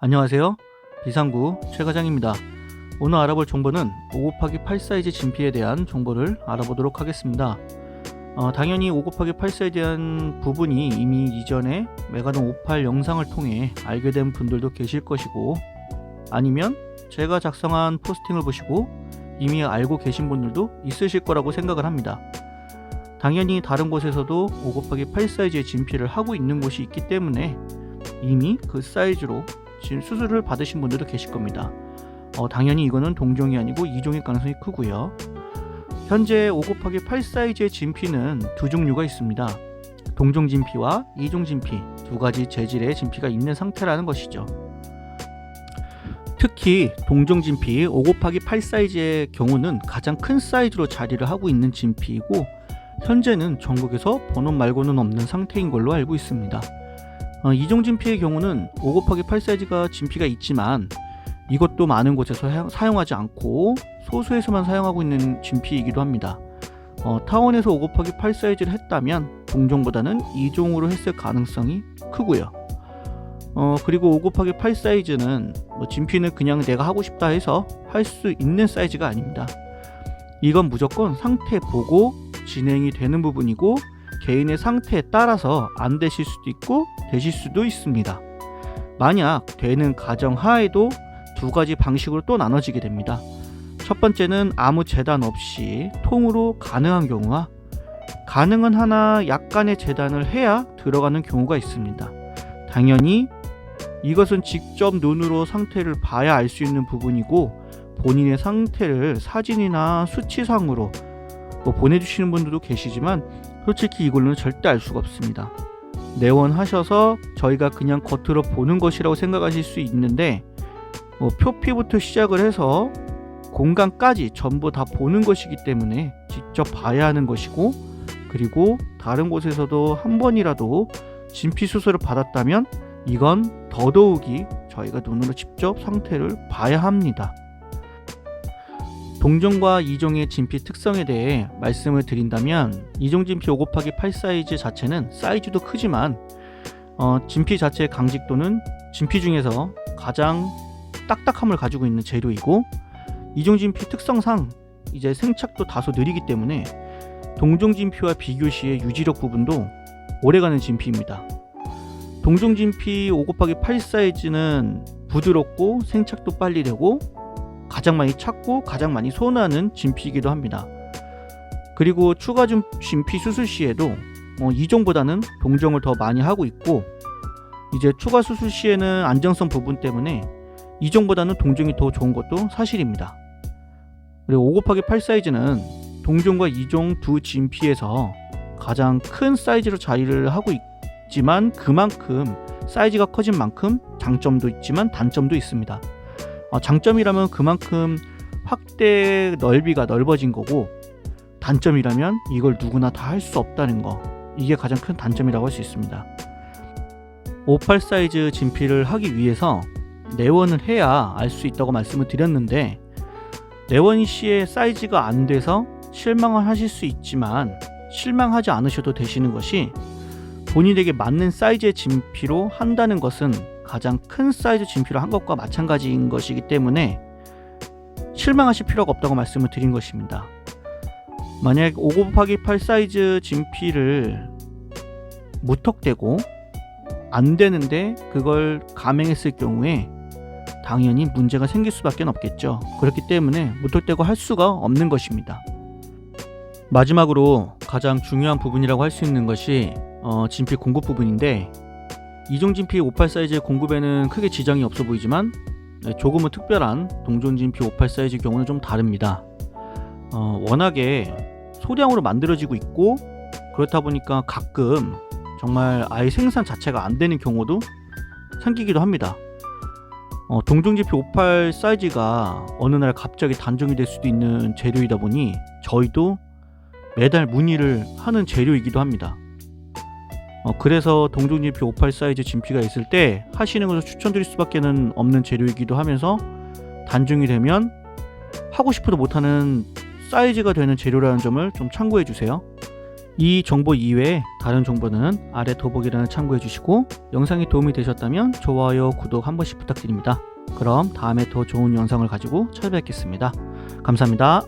안녕하세요. 비상구 최 과장입니다. 오늘 알아볼 정보는 5곱하기8 사이즈 진피에 대한 정보를 알아보도록 하겠습니다. 당연히 5곱하기8 사이즈에 대한 부분이 이미 이전에 메가돈 58 영상을 통해 알게 된 분들도 계실 것이고, 아니면 제가 작성한 포스팅을 보시고 이미 알고 계신 분들도 있으실 거라고 생각을 합니다. 당연히 다른 곳에서도 5곱하기8 사이즈의 진피를 하고 있는 곳이 있기 때문에 이미 그 사이즈로 지금 수술을 받으신 분들도 계실 겁니다. 당연히 이거는 동종이 아니고 이종일 가능성이 크고요. 현재 5곱하기8 사이즈의 진피는 두 종류가 있습니다. 동종 진피와 이종 진피, 두 가지 재질의 진피가 있는 상태라는 것이죠. 특히 동종 진피 5곱하기8 사이즈의 경우는 가장 큰 사이즈로 자리를 하고 있는 진피이고, 현재는 전국에서 번원 말고는 없는 상태인 걸로 알고 있습니다. 이종 진피의 경우는 5곱하기8 사이즈가 진피가 있지만 이것도 많은 곳에서 사용하지 않고 소수에서만 사용하고 있는 진피이기도 합니다. 타원에서 5곱하기8 사이즈를 했다면 동종보다는 이종으로 했을 가능성이 크고요. 그리고 5곱하기8 사이즈는 진피는 그냥 내가 하고 싶다 해서 할 수 있는 사이즈가 아닙니다. 이건 무조건 상태 보고 진행이 되는 부분이고, 개인의 상태에 따라서 안 되실 수도 있고 되실 수도 있습니다. 만약 되는 가정 하에도 두 가지 방식으로 또 나눠지게 됩니다. 첫 번째는 아무 재단 없이 통으로 가능한 경우와, 가능은 하나 약간의 재단을 해야 들어가는 경우가 있습니다. 당연히 이것은 직접 눈으로 상태를 봐야 알 수 있는 부분이고, 본인의 상태를 사진이나 수치상으로 보내주시는 분들도 계시지만 솔직히 이걸로는 절대 알 수가 없습니다. 내원하셔서 저희가 그냥 겉으로 보는 것이라고 생각하실 수 있는데, 표피부터 시작을 해서 공간까지 전부 다 보는 것이기 때문에 직접 봐야 하는 것이고, 그리고 다른 곳에서도 한 번이라도 진피 수술을 받았다면 이건 더더욱이 저희가 눈으로 직접 상태를 봐야 합니다. 동종과 이종의 진피 특성에 대해 말씀을 드린다면, 이종 진피 5곱하기8 사이즈 자체는 사이즈도 크지만 진피 자체의 강직도는 진피 중에서 가장 딱딱함을 가지고 있는 재료이고, 이종 진피 특성상 이제 생착도 다소 느리기 때문에 동종 진피와 비교 시에 유지력 부분도 오래가는 진피입니다. 동종 진피 5곱하기8 사이즈는 부드럽고 생착도 빨리 되고 가장 많이 찾고 가장 많이 손하는 진피이기도 합니다. 그리고 추가 진피 수술 시에도 이종보다는 동종을 더 많이 하고 있고, 이제 추가 수술 시에는 안정성 부분 때문에 이종보다는 동종이 더 좋은 것도 사실입니다. 그리고 5곱하기8 사이즈는 동종과 이종 두 진피에서 가장 큰 사이즈로 자리를 하고 있지만, 그만큼 사이즈가 커진 만큼 장점도 있지만 단점도 있습니다. 장점이라면 그만큼 확대 넓이가 넓어진 거고, 단점이라면 이걸 누구나 다 할 수 없다는 거, 이게 가장 큰 단점이라고 할 수 있습니다. 58 사이즈 진피를 하기 위해서 내원을 해야 알 수 있다고 말씀을 드렸는데, 내원 시에 사이즈가 안 돼서 실망을 하실 수 있지만 실망하지 않으셔도 되시는 것이, 본인에게 맞는 사이즈의 진피로 한다는 것은 가장 큰 사이즈 진피로 한 것과 마찬가지인 것이기 때문에 실망하실 필요가 없다고 말씀을 드린 것입니다. 만약 5곱하기8 사이즈 진피를 무턱대고 안 되는데 그걸 감행했을 경우에 당연히 문제가 생길 수밖에 없겠죠. 그렇기 때문에 무턱대고 할 수가 없는 것입니다. 마지막으로 가장 중요한 부분이라고 할 수 있는 것이 진피 공급 부분인데, 이종 진피 58 사이즈의 공급에는 크게 지장이 없어 보이지만 조금은 특별한 동종 진피 58 사이즈 경우는 좀 다릅니다. 워낙에 소량으로 만들어지고 있고, 그렇다 보니까 가끔 정말 아예 생산 자체가 안 되는 경우도 생기기도 합니다. 동종 진피 58 사이즈가 어느 날 갑자기 단종이 될 수도 있는 재료이다 보니 저희도 매달 문의를 하는 재료이기도 합니다. 그래서 동종 진피 58 사이즈 진피가 있을 때 하시는 것을 추천드릴 수밖에 없는 재료이기도 하면서, 단종이 되면 하고 싶어도 못하는 사이즈가 되는 재료라는 점을 좀 참고해 주세요. 이 정보 이외에 다른 정보는 아래 더보기란을 참고해 주시고 영상이 도움이 되셨다면 좋아요, 구독 한 번씩 부탁드립니다. 그럼 다음에 더 좋은 영상을 가지고 찾아뵙겠습니다. 감사합니다.